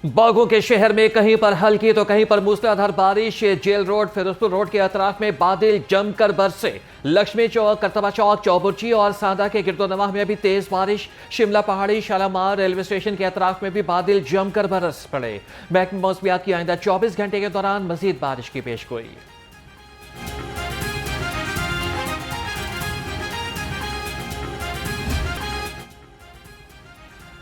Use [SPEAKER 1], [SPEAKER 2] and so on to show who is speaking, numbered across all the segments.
[SPEAKER 1] बागों के शहर में कहीं पर हल्की तो कहीं पर मूसलाधार बारिश। जेल रोड, फिरोजपुर रोड के अतराफ में बादल जमकर बरसे। लक्ष्मी चौक, करतबा चौक, चौबुर्ची और सादा के गिरदोनवाह में भी तेज बारिश। शिमला पहाड़ी, शालामार रेलवे स्टेशन के अतराफ में भी बादल जमकर बरस पड़े। महकमा मौसमियात की आइंदा 24 घंटे के दौरान मजीद बारिश की पेशगोई।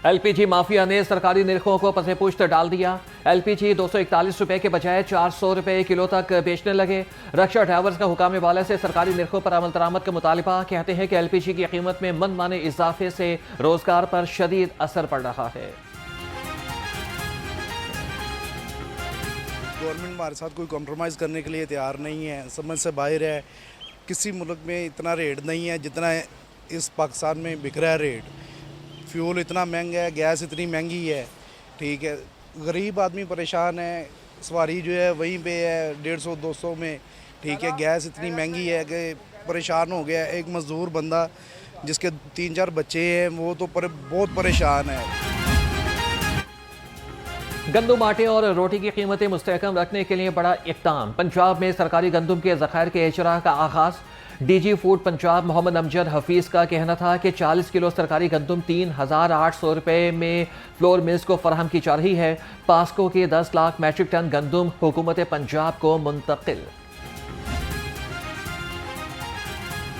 [SPEAKER 1] एलपीजी माफिया ने सरकारी निरखों को पसे पुश्त डाल दिया। एलपीजी 241 रुपए के बजाय 400 रुपए किलो तक बेचने लगे। रक्षा ड्राइवर्स का हुकाम वाले से सरकारी निरखों पर अमल दरामद का मुतालिबा। कहते हैं कि एलपीजी की कीमत में मनमाने इजाफे से रोजगार पर शदीद असर पड़ रहा है।
[SPEAKER 2] गवर्नमेंट हमारे साथ कोई कॉम्प्रोमाइज़ करने के लिए तैयार नहीं है, समझ से बाहर है। किसी मुल्क में इतना रेट नहीं है जितना इस पाकिस्तान में बिक रहा है रेट। फ्यूल इतना महंगा है, गैस इतनी महंगी है, ठीक है। गरीब आदमी परेशान है, सवारी जो है वहीं पे है 150-200 में, ठीक है। गैस इतनी महंगी है कि परेशान हो गया। एक मज़दूर बंदा जिसके 3-4 बच्चे हैं वो तो बहुत परेशान है।
[SPEAKER 1] गंदुम, आटे और रोटी की कीमतें मुस्तहकम रखने के लिए बड़ा इक़दाम। पंजाब में सरकारी गंदुम के ज़खायर के इजरा का आगाज़। डीजी फूड पंजाब मोहम्मद अमजद हफीज़ का कहना था कि 40 किलो सरकारी गंदुम 3,800 रुपये में फ्लोर मिल्स को फराहम की जा रही है। पास्को के 10 लाख मैट्रिक टन गंदुम हुकूमत पंजाब को मुंतकिल।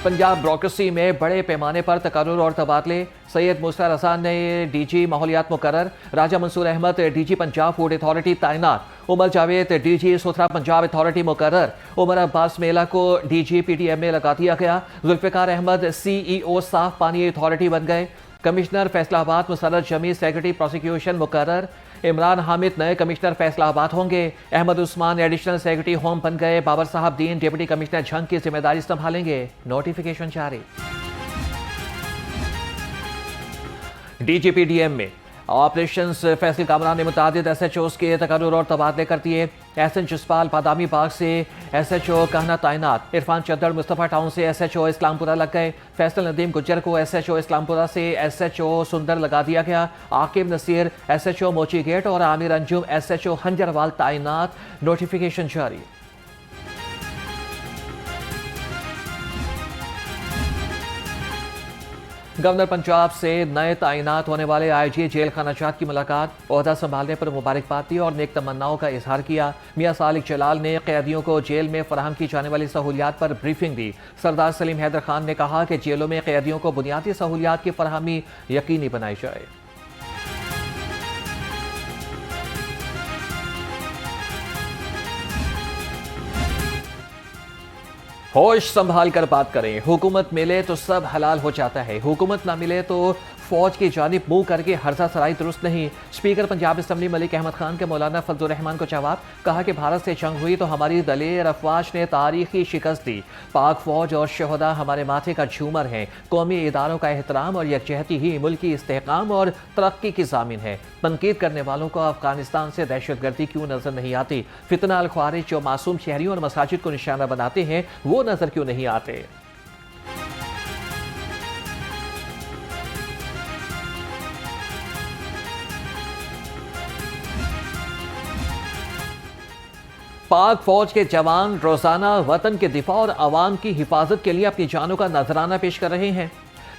[SPEAKER 1] पंजाब ब्यूरोक्रेसी में बड़े पैमाने पर तकर्रुर और तबादले। सैयद मुस्तार हसन ने डीजी माहौलियात मुकर्रर। Raja Mansoor Ahmad DG Punjab food authority तैनात। उमर जावेद डीजी सुथरा पंजाब अथॉरिटी मुकर्रर। उमर अब्बास मेला को डीजी पीटीएम में लगा दिया गया। जुल्फ़िकार अहमद सीईओ साफ पानी अथॉरिटी बन गए। कमिश्नर फैसलाबाद मुसर्रत जमी सेक्रेटरी प्रोसिक्यूशन मुकर्रर। इमरान हामिद नए कमिश्नर फैसलाबाद होंगे। Ahmad Usman additional secretary home बन गए। बाबर साहब दीन डिप्टी कमिश्नर झंग की जिम्मेदारी संभालेंगे। नोटिफिकेशन जारी। डीजीपीडीएम में ऑपरेशंस फैसल कामरान ने मुतादिद एसएचओस के तकर्रुर और तबादले कर दिए। एहसन जसपाल बादामी बाग से एसएचओ कहना तैनात। इरफान चद्दड़ मुस्तफ़ा टाउन से एसएचओ इस्लामपुरा लग गए। फैसल नदीम गुज्जर को एसएचओ इस्लामपुरा से एसएचओ सुंदर लगा दिया गया। आकिब नसीर एसएचओ मोची गेट और आमिर अंजुम एसएचओ हंजरवाल तैनात। नोटिफिकेशन जारी। गवर्नर पंजाब से नए तैनात होने वाले आईजी जेल खानाजात की मुलाकात। ओहदा संभालने पर मुबारकबाद दी और नेक तमन्नाओं का इजहार किया। मियां सालिक जलाल ने कैदियों को जेल में फराहम की जाने वाली सहूलियात पर ब्रीफिंग दी। सरदार सलीम हैदर खान ने कहा कि जेलों में कैदियों को बुनियादी सहूलियात की फराहमी यकीनी बनाई जाए। होश संभाल कर बात करें। हुकूमत मिले तो सब हलाल हो जाता है, हुकूमत ना मिले तो फौज की जानिब मुंह करके हर्जा सराई दुरुस्त नहीं। स्पीकर पंजाब असम्बली मलिक अहमद खान के मौलाना फजलुर रहमान को जवाब। कहा कि भारत से जंग हुई तो हमारी दलेर अफवाज ने तारीखी शिकस्त दी। पाक फौज और शहदा हमारे माथे का झूमर हैं। कौमी इदारों का एहतराम और यकजहती ही मुल्क की इस्तेहकाम और तरक्की की जामिन है। तनकीद करने वालों को अफगानिस्तान से दहशतगर्दी क्यों नजर नहीं आती? फितना अल ख्वारिज जो मासूम शहरियों और मसाजिद को निशाना बनाते हैं वो नजर क्यों नहीं आते? पाक फौज के जवान रोजाना वतन के दिफा और अवाम की हिफाजत के लिए अपनी जानों का नजराना पेश कर रहे हैं।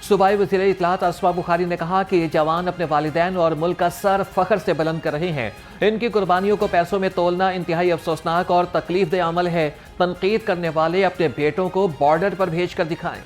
[SPEAKER 1] सूबाई वज़ीर इत्तलात असमा बुखारी ने कहा कि ये जवान अपने वालिदैन और मुल्क का सर फख्र से बुलंद कर रहे हैं। इनकी कुर्बानियों को पैसों में तोलना इंतहाई अफसोसनाक और तकलीफ दे अमल है। तनकीद करने वाले अपने बेटों को बॉर्डर पर भेज कर दिखाएं।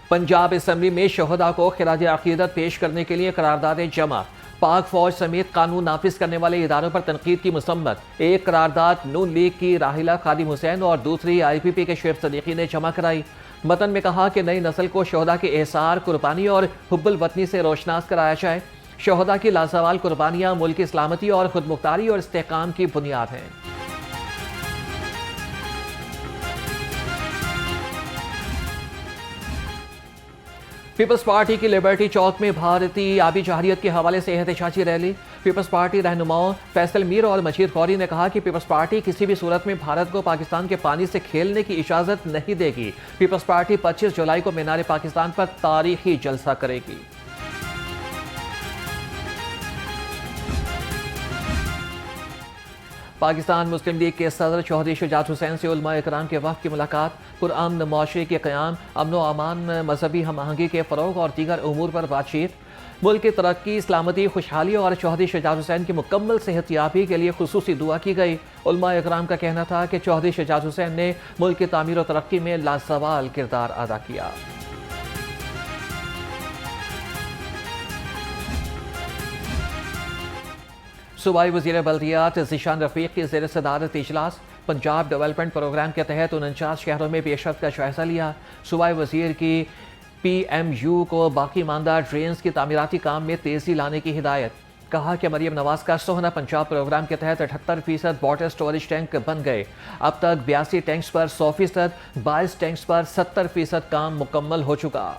[SPEAKER 1] पंजाब असम्बली में शहदा को खिराज अकीदत पेश करने के लिए करारदादें जमा। पाक फौज समेत कानून नाफिज करने वाले इदारों पर तनकीद की मुसम्मत। एक करारदाद नून लीग की राहिला खादिम हुसैन और दूसरी IPP के शेख सदीकी ने जमा कराई। मतन में कहा कि नई नस्ल को शहदा के एहसार, कुर्बानी और हुब्बुल वतनी से रोशनास कराया जाए। शहदा की लाजवाल कुर्बानियाँ मुल्क की सलामती और खुदमुख्तारी और इस्तेहकाम की बुनियाद हैं। पीपल्स पार्टी की लिबर्टी चौक में भारतीय आबी जहरियत के हवाले से एहतजाजी रैली। पीपल्स पार्टी रहनुमाओं फैसल मीर और मजीद गौरी ने कहा कि पीपल्स पार्टी किसी भी सूरत में भारत को पाकिस्तान के पानी से खेलने की इजाजत नहीं देगी। पीपल्स पार्टी 25 जुलाई को मीनार पाकिस्तान पर तारीखी जलसा करेगी। पाकिस्तान मुस्लिम लीग के सदर चौधरी शुजात हुसैन से उलमा इकराम के वफ़द की मुलाकात। पुरअमन मुआशरे के क़याम, अमन व अमान, मजहबी हम आहंगी के फ़रोग़ और दीगर उमूर पर बातचीत। मुल्क की तरक्की, सलामती, खुशहाली और चौधरी शुजात हुसैन की मुकम्मल सेहतियाबी के लिए खुसूसी दुआ की गई। उलमा इकराम का कहना था कि चौधरी शुजात हुसैन ने मुल्क की तामीर और तरक्की में लासवाल किरदार अदा किया। सूबाई वज़ीर बल्दियात ज़ीशान रफ़ीक की ज़ेर सदारत इजलास। पंजाब डेवलपमेंट प्रोग्राम के तहत 49 शहरों में पेशरफ्त का जायज़ा लिया। सूबाई वज़ीर की PMU को बाकी मानदार ड्रेन्स की तामीराती काम में तेज़ी लाने की हिदायत। कहा कि मरियम नवाज का सोहना पंजाब प्रोग्राम के तहत 78% वाटर स्टोरेज टैंक बन गए। अब तक 82 टैंक्स पर 100%, 22 टैंक्स पर 70% काम मुकम्मल हो चुका।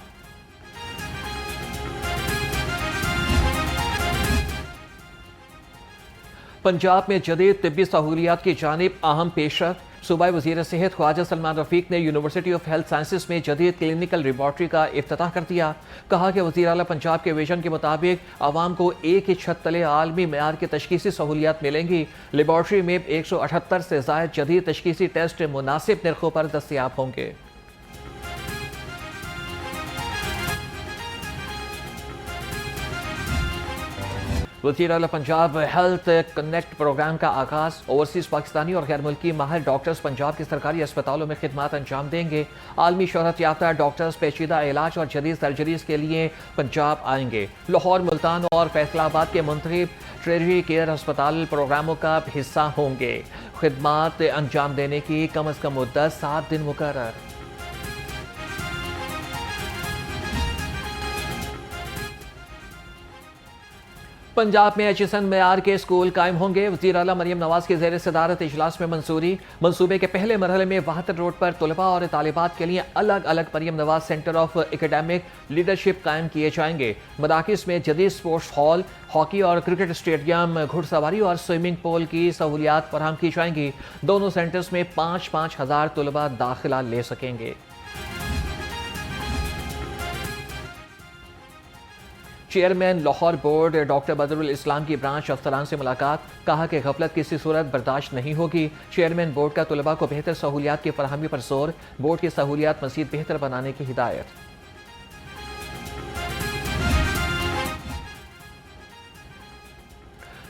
[SPEAKER 1] पंजाब में जदीद तिब्बी सहूलियात की जानिब अहम पेशरफ्त। सूबाई वज़ीर सेहत ख्वाजा सलमान रफ़ीक ने यूनिवर्सिटी ऑफ हेल्थ साइंसेस में जदीद क्लिनिकल लेबॉर्ट्री का इफ्तिताह कर दिया। कहा कि वज़ीर आला पंजाब के विजन के मुताबिक आवाम को एक ही छत तले आलमी मेयार की तशख़ीसी सहूलियात मिलेंगी। लेबॉर्ट्री में 178 से ज़ायद जदीद तशख़ीसी टेस्ट मुनासिब निर्खों पर दस्तयाब होंगे। वज़ीर आला पंजाब हेल्थ कनेक्ट प्रोग्राम का आगाज़। ओवरसीज़ पाकिस्तानी और गैर मुल्की माहिर डॉक्टर्स पंजाब के सरकारी अस्पतालों में खिदमात अंजाम देंगे। आलमी शोहरत याफ्ता डॉक्टर्स पेचीदा इलाज और जदीद सर्जरीज के लिए पंजाब आएंगे। लाहौर, मुल्तान और फैसलाबाद के मुंतखब ट्रेजरी केयर अस्पताल प्रोग्रामों का हिस्सा होंगे। खिदमात अंजाम देने की कम अज़ कम मुद्दत 7 दिन मुकर्रर। पंजाब में HSN मेयार के स्कूल कायम होंगे। वज़ीर आला मरियम नवाज की ज़ेर सदारत इजलास में मंजूरी। मंसूबे के पहले मरहले में वाहतर रोड पर तलबा और तालिबात के लिए अलग अलग Maryam Nawaz centre of academic leadership कायम किए जाएंगे। मराकिज़ में जदीद स्पोर्ट्स हॉल, हॉकी और क्रिकेट स्टेडियम, घुड़सवारी और स्विमिंग पूल की सहूलियात फराहम की जाएंगी। दोनों सेंटर्स में 5-5 हज़ार तलबा दाखिला ले सकेंगे। Chairman Lahore board doctor Badrul Islam की ब्रांच अफसरान से मुलाकात। कहा कि गफलत किसी सूरत बर्दाश्त नहीं होगी। चेयरमैन बोर्ड का तलबा को बेहतर सहूलियात की फरहमी पर जोर। बोर्ड की सहूलियात मज़ीद बेहतर बनाने की हिदायत।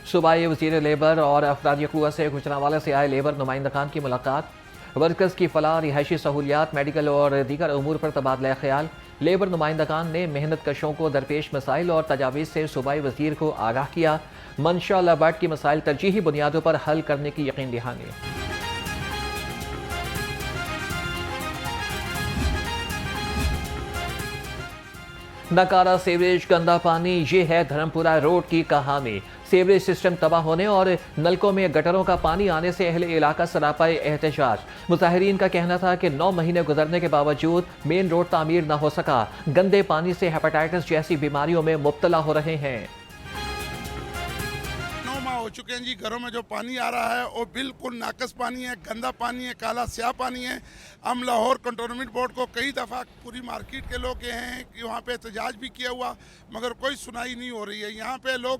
[SPEAKER 1] सूबाई वज़ीर लेबर और अफरादी क़ुव्वत से गुजरांवाला से आए लेबर नुमाइंदगान की मुलाकात। वर्कर्स की फलाह, रिहायशी सहूलियात, मेडिकल और दीगर उमूर पर तबादला ख्याल। लेबर नुमाइंदगान ने मेहनत कशों को दरपेश मसाइल और तजावीज़ से सूबाई वज़ीर को आगाह किया। मंशा लबाट की मसाइल तरजीही बुनियादों पर हल करने की यकीन दहानी। नकारा सीवरेज, गंदा पानी, ये है धर्मपुरा रोड की कहानी। सीवरेज सिस्टम तबाह होने और नलकों में गटरों का पानी आने से अहले इलाका सरापाए एहतजाज। मुजाहिरीन का कहना था कि 9 महीने गुजरने के बावजूद मेन रोड तामीर न हो सका। गंदे पानी से हेपेटाइटिस जैसी बीमारियों में मुब्तला हो रहे हैं।
[SPEAKER 3] हो चुके हैं जी। घरों में जो पानी आ रहा है वो बिल्कुल नाकस पानी है, गंदा पानी है, काला स्याह पानी है। हम लाहौर कंटोनमेंट बोर्ड को कई दफ़ा पूरी मार्केट के लोग गए हैं कि वहाँ पे एहतजाज भी किया हुआ, मगर कोई सुनाई नहीं हो रही है। यहाँ पे लोग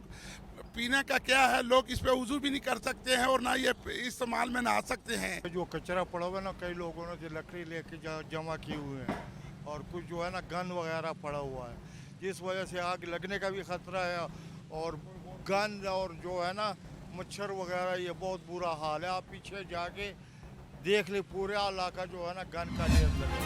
[SPEAKER 3] पीने का क्या है, लोग इस पे वज़ू भी नहीं कर सकते हैं और ना ये इस्तेमाल में नहा सकते हैं।
[SPEAKER 4] जो कचरा पड़ा हुआ है ना, कई लोगों ने जो लकड़ी लेके जमा किए हुए हैं और कुछ जो है ना गंद वगैरह पड़ा हुआ है, जिस वजह से आग लगने का भी खतरा है। और गंद और जो है ना मच्छर वगैरह, ये बहुत बुरा हाल है। आप पीछे जाके देख ले, पूरा इलाका जो है ना गंद का ढेर लगा।